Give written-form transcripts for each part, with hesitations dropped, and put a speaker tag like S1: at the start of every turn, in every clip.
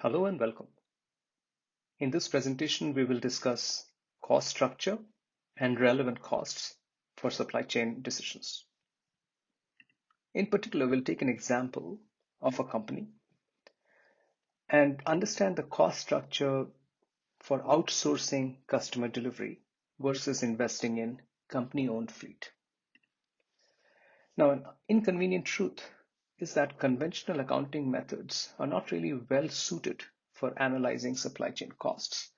S1: Hello and welcome. In this presentation, we will discuss cost structure and relevant costs for supply chain decisions. In particular, we'll take an example of a company and understand the cost structure for outsourcing customer delivery versus investing in company-owned fleet. Now, an inconvenient truth is that conventional accounting methods are not really well suited for analyzing supply chain costs.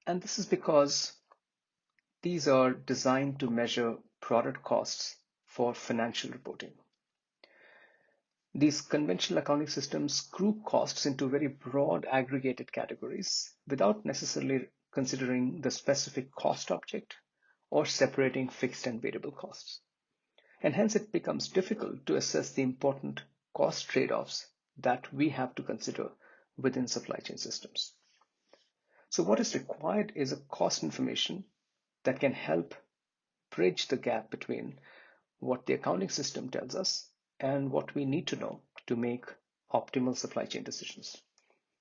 S1: And this is because these are designed to measure product costs for financial reporting. These conventional accounting systems group costs into very broad aggregated categories without necessarily considering the specific cost object or separating fixed and variable costs. And hence it becomes difficult to assess the important cost trade-offs that we have to consider within supply chain systems. So what is required is a cost information that can help bridge the gap between what the accounting system tells us and what we need to know to make optimal supply chain decisions.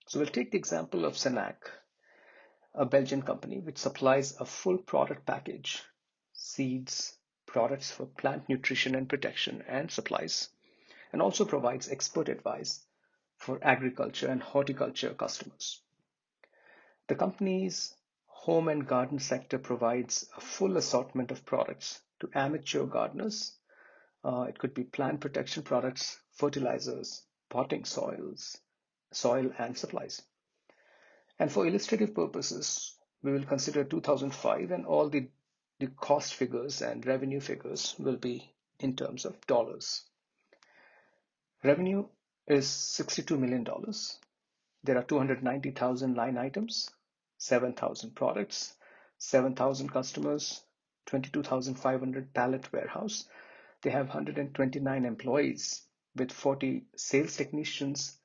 S1: So we'll take the example of Senac, a Belgian company which supplies a full product package, seeds, products for plant nutrition and protection, and supplies, and also provides expert advice for agriculture and horticulture customers. The company's home and garden sector provides a full assortment of products to amateur gardeners. It could be plant protection products, fertilizers, potting soils, soil and supplies. And for illustrative purposes, we will consider 2005 and all the cost figures and revenue figures will be in terms of dollars. Revenue is $62 million. There are 290,000 line items, 7,000 products, 7,000 customers, 22,500 pallet warehouse. They have 129 employees with 40 sales technicians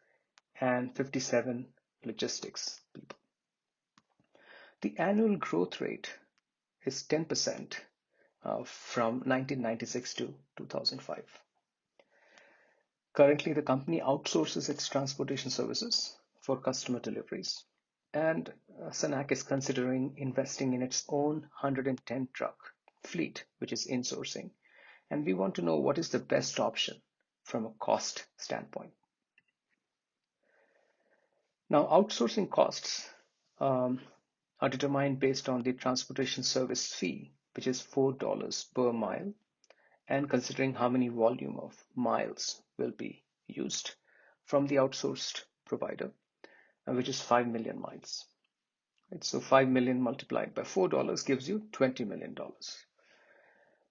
S1: and 57 logistics people. The annual growth rate is 10% from 1996 to 2005. Currently, the company outsources its transportation services for customer deliveries, and Senac is considering investing in its own 110 truck fleet, which is insourcing. And we want to know what is the best option from a cost standpoint. Now, outsourcing costs are determined based on the transportation service fee, which is $4 per mile, and considering how many volume of miles will be used from the outsourced provider, which is 5 million miles. Right? So 5 million multiplied by $4 gives you $20 million.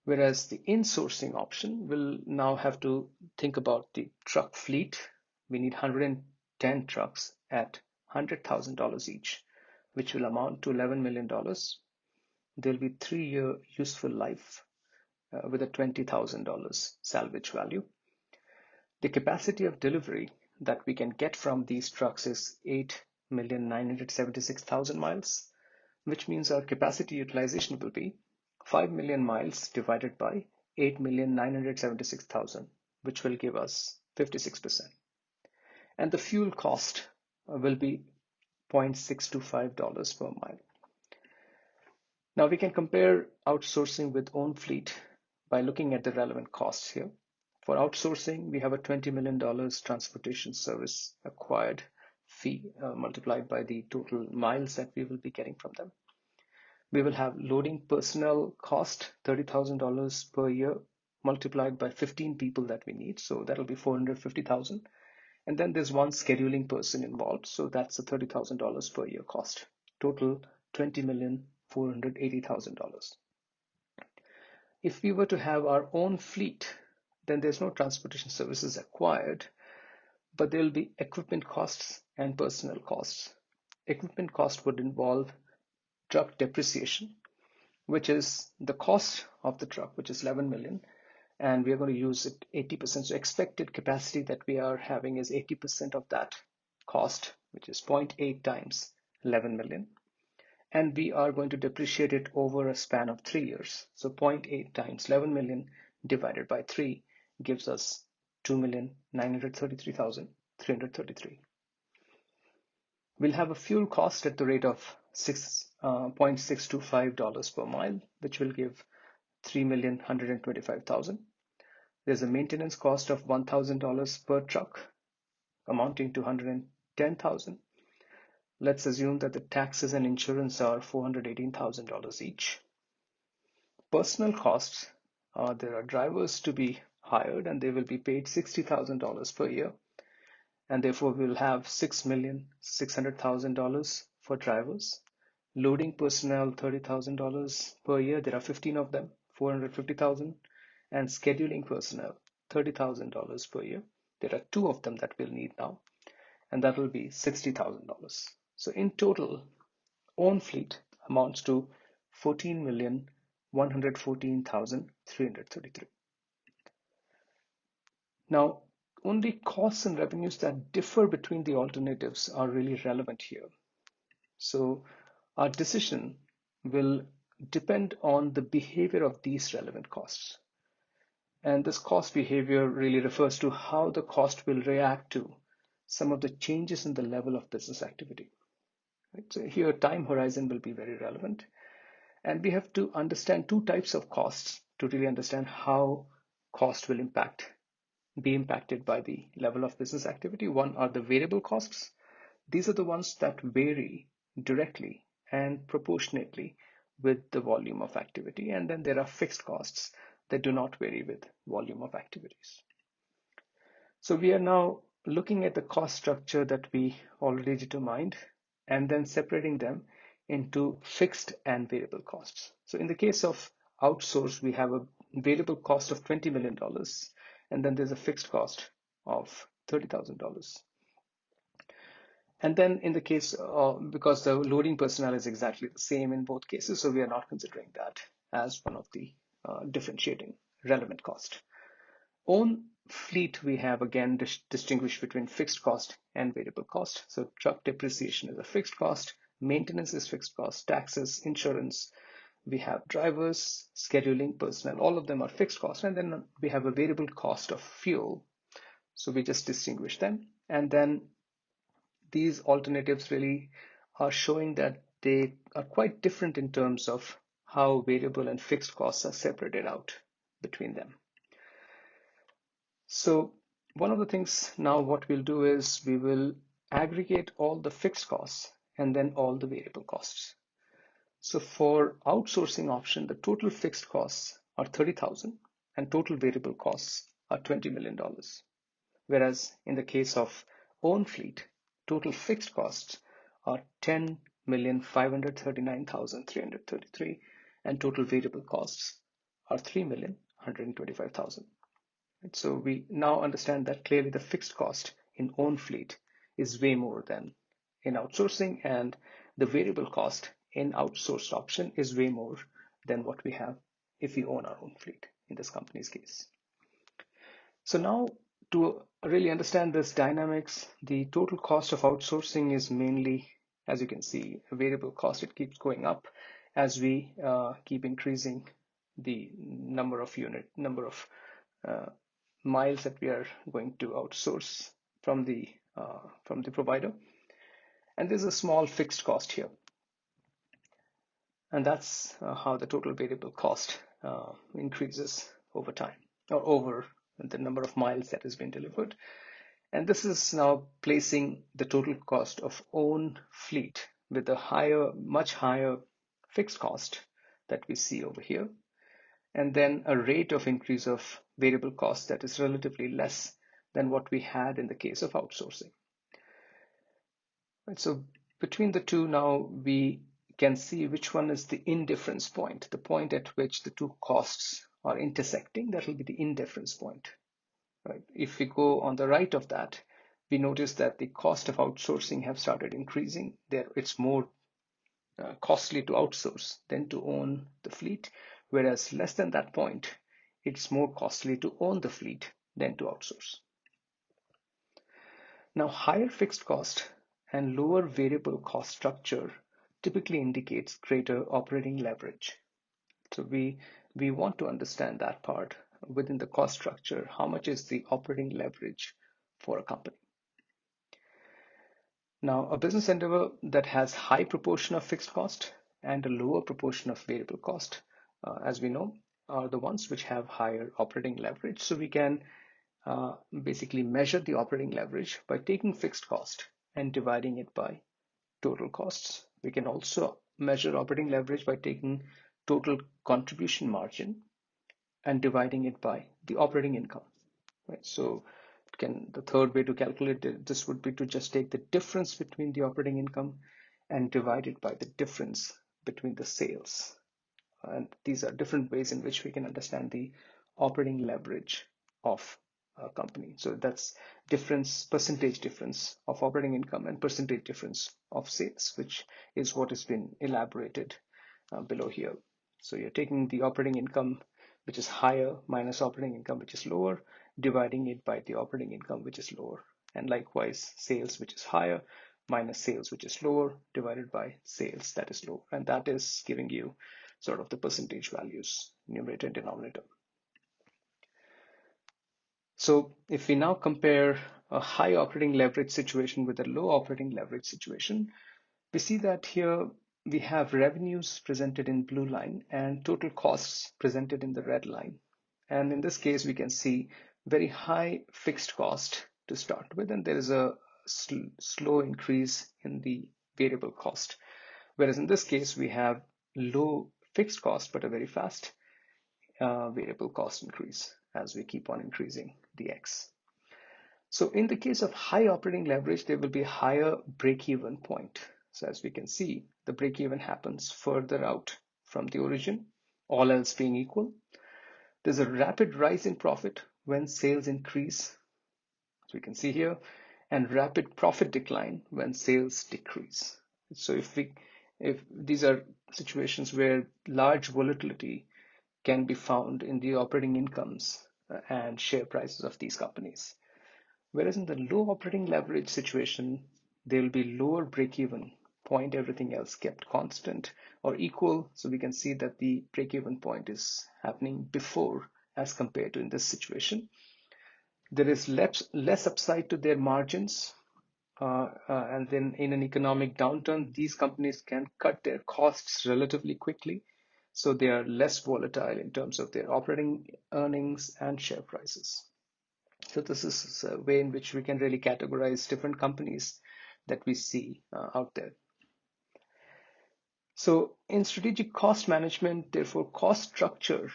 S1: Whereas the insourcing option will now have to think about the truck fleet. We need 110 trucks at $100,000 each, which will amount to $11 million. There'll be 3-year useful life with a $20,000 salvage value. The capacity of delivery that we can get from these trucks is 8,976,000 miles, which means our capacity utilization will be 5 million miles divided by 8,976,000, which will give us 56%. And the fuel cost will be $0.625 per mile. Now we can compare outsourcing with own fleet by looking at the relevant costs here. For outsourcing, we have a $20 million transportation service acquired fee multiplied by the total miles that we will be getting from them. We will have loading personnel cost, $30,000 per year multiplied by 15 people that we need. So that'll be 450,000. And then there's one scheduling person involved. So that's a $30,000 per year cost. Total $20,480,000. If we were to have our own fleet, then there's no transportation services acquired, but there will be equipment costs and personnel costs. Equipment cost would involve truck depreciation, which is the cost of the truck, which is 11 million, and we are going to use it 80%. So expected capacity that we are having is 80% of that cost, which is 0.8 times 11 million. And we are going to depreciate it over a span of 3 years. So 0.8 times 11 million divided by 3 gives us 2,933,333. We'll have a fuel cost at the rate of $6.625 per mile, which will give 3,125,000. There's a maintenance cost of $1,000 per truck, amounting to 110,000. Let's assume that the taxes and insurance are $418,000 each. Personnel costs, there are drivers to be hired and they will be paid $60,000 per year. And therefore we'll have $6,600,000 for drivers. Loading personnel, $30,000 per year. There are 15 of them, 450,000. And scheduling personnel, $30,000 per year. There are 2 of them that we'll need now, and that will be $60,000. So in total, own fleet amounts to 14,114,333. Now, only costs and revenues that differ between the alternatives are really relevant here. So our decision will depend on the behavior of these relevant costs. And this cost behavior really refers to how the cost will react to some of the changes in the level of business activity. Right? So here, time horizon will be very relevant. And we have to understand 2 types of costs to really understand how cost will be impacted by the level of business activity. One are the variable costs. These are the ones that vary directly and proportionately with the volume of activity. And then there are fixed costs that do not vary with volume of activities. So we are now looking at the cost structure that we already determined and then separating them into fixed and variable costs. So in the case of outsource, we have a variable cost of $20 million, and then there's a fixed cost of $30,000. And then in the case, because the loading personnel is exactly the same in both cases, so we are not considering that as one of the differentiating relevant cost. Own fleet, we have again distinguished between fixed cost and variable cost. So truck depreciation is a fixed cost, maintenance is fixed cost, taxes, insurance, we have drivers, scheduling, personnel, all of them are fixed costs. And then we have a variable cost of fuel. So we just distinguish them. And then these alternatives really are showing that they are quite different in terms of how variable and fixed costs are separated out between them. So one of the things now what we'll do is we will aggregate all the fixed costs and then all the variable costs. So for outsourcing option, the total fixed costs are 30,000 and total variable costs are $20 million. Whereas in the case of own fleet, total fixed costs are 10,539,333 and total variable costs are 3,125,000. So we now understand that clearly the fixed cost in own fleet is way more than in outsourcing, and the variable cost in outsourced option is way more than what we have if we own our own fleet in this company's case. So now to really understand this dynamics, the total cost of outsourcing is mainly, as you can see, a variable cost. It keeps going up as we keep increasing the number of miles that we are going to outsource from the provider. And there's a small fixed cost here. And that's how the total variable cost increases over time, or over the number of miles that has been delivered. And this is now placing the total cost of own fleet with a much higher fixed cost that we see over here, and then a rate of increase of variable cost that is relatively less than what we had in the case of outsourcing. Right, so between the two now we can see which one is the indifference point, the point at which the two costs are intersecting. That will be the indifference point. Right? If we go on the right of that, we notice that the cost of outsourcing have started increasing. It's more costly to outsource than to own the fleet, whereas less than that point, it's more costly to own the fleet than to outsource. Now, higher fixed cost and lower variable cost structure typically indicates greater operating leverage. So we want to understand that part within the cost structure. How much is the operating leverage for a company? Now, a business endeavor that has high proportion of fixed cost and a lower proportion of variable cost, as we know, are the ones which have higher operating leverage. So we can basically measure the operating leverage by taking fixed cost and dividing it by total costs. We can also measure operating leverage by taking total contribution margin and dividing it by the operating income. Right? So the third way to calculate this would be to just take the difference between the operating income and divide it by the difference between the sales. And these are different ways in which we can understand the operating leverage of a company. So that's percentage difference of operating income and percentage difference of sales, which is what has been elaborated below here. So you're taking the operating income, which is higher, minus operating income, which is lower, dividing it by the operating income, which is lower. And likewise, sales, which is higher, minus sales, which is lower, divided by sales, that is lower. And that is giving you sort of the percentage values, numerator and denominator. So if we now compare a high operating leverage situation with a low operating leverage situation, we see that here we have revenues presented in blue line and total costs presented in the red line. And in this case, we can see very high fixed cost to start with, and there is a slow increase in the variable cost. Whereas in this case, we have low fixed cost, but a very fast variable cost increase as we keep on increasing the X. So in the case of high operating leverage, there will be a higher break-even point. So as we can see, the break-even happens further out from the origin, all else being equal. There's a rapid rise in profit when sales increase, as we can see here, and rapid profit decline when sales decrease. So if these are situations where large volatility can be found in the operating incomes and share prices of these companies. Whereas in the low operating leverage situation, there will be lower break-even point, everything else kept constant or equal. So we can see that the break-even point is happening before as compared to in this situation. There is less upside to their margins. And then in an economic downturn, these companies can cut their costs relatively quickly. So they are less volatile in terms of their operating earnings and share prices. So this is a way in which we can really categorize different companies that we see out there. So in strategic cost management, therefore, cost structure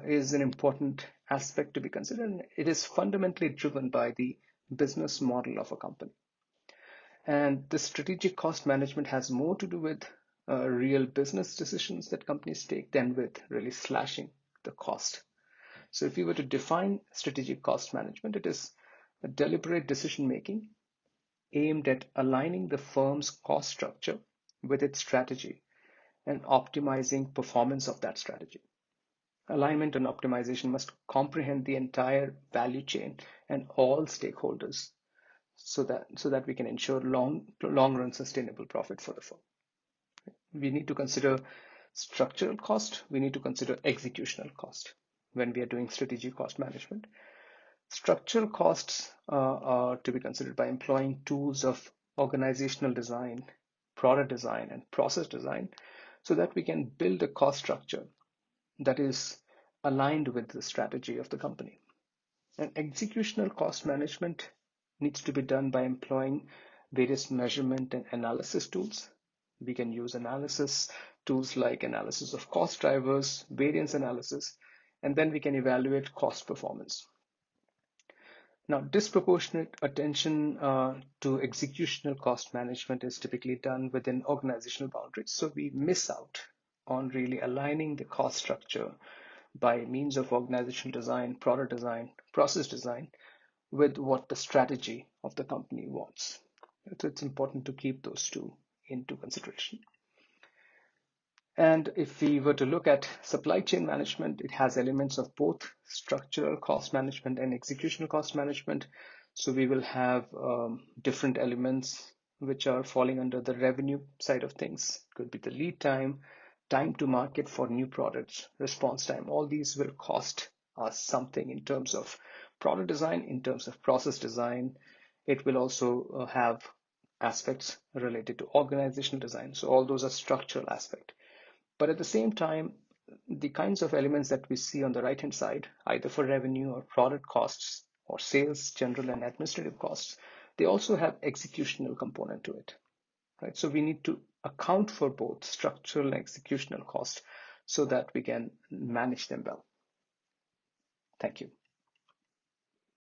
S1: is an important aspect to be considered. It is fundamentally driven by the business model of a company. And the strategic cost management has more to do with real business decisions that companies take than with really slashing the cost. So if you were to define strategic cost management, it is a deliberate decision making aimed at aligning the firm's cost structure with its strategy and optimizing performance of that strategy. Alignment and optimization must comprehend the entire value chain and all stakeholders so that we can ensure long run sustainable profit for the firm. We need to consider structural cost. We need to consider executional cost when we are doing strategic cost management. Structural costs are to be considered by employing tools of organizational design, product design, and process design so that we can build a cost structure that is aligned with the strategy of the company. And executional cost management needs to be done by employing various measurement and analysis tools. We can use analysis tools like analysis of cost drivers, variance analysis, and then we can evaluate cost performance. Now, disproportionate attention to executional cost management is typically done within organizational boundaries. So we miss out on really aligning the cost structure by means of organizational design, product design, process design with what the strategy of the company wants. So it's important to keep those two into consideration. And if we were to look at supply chain management, it has elements of both structural cost management and executional cost management. So we will have different elements which are falling under the revenue side of things. It could be the lead time, time to market for new products, response time. All these will cost us something in terms of product design, in terms of process design. It will also have aspects related to organizational design. So all those are structural aspects. But at the same time, the kinds of elements that we see on the right hand side, either for revenue or product costs or sales, general and administrative costs, they also have executional component to it, right? So we need to account for both structural and executional costs so that we can manage them well. Thank you.